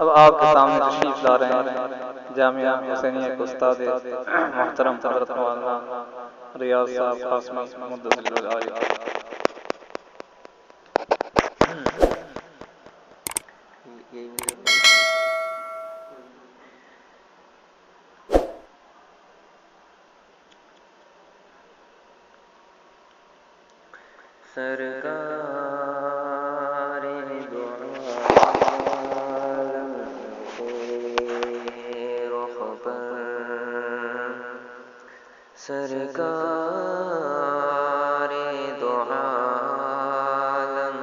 اب آپ کے سامنے تشریف لا رہے ہیں جامعہ حسینیہ کے استاد محترم حضرت مولانا ریاض صاحب قاسمی مدثر العالی۔ یہی میرا مائک ہے۔ سرکار دو عالم کے رخ پر، سرکار دو عالم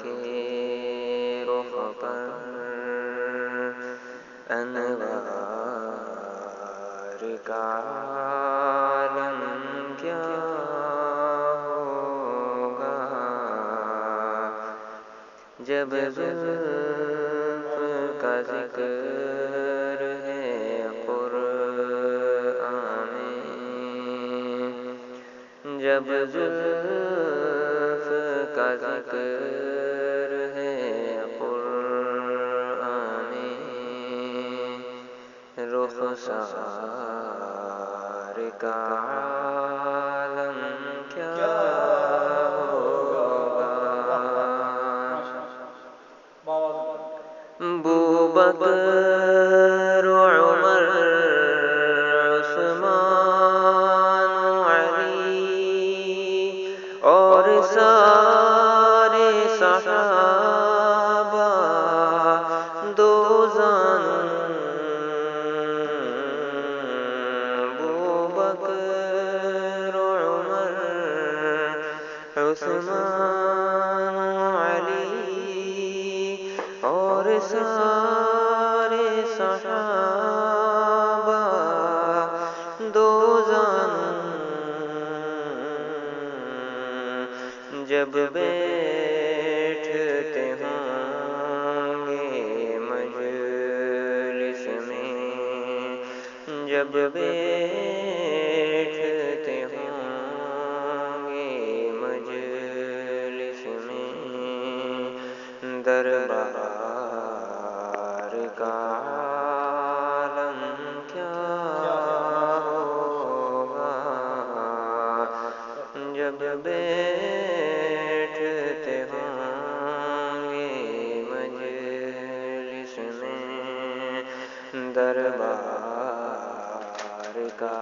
کے رخ پر، انوار کا عالم کیا ہوگا جب زلف کا ذکر ہے قرآن میں، جب زلف کا ذکر ہے قرآن میں، رخسار کا عالم کیا ہوگا۔ بوبکر عمر عثمان علی اور سارے صحابہ دو زانوں، بوبکر عمر عثمان علی اور سارے صحابہ دو زانوں، جب بیٹھتے ہوں گے مجلس میں، جب بیٹھتے ہوں گے مجلس میں، دربار کا عالم کیا ہوگا جب بیٹھتے ہوں گے مجلس میں، دربار کا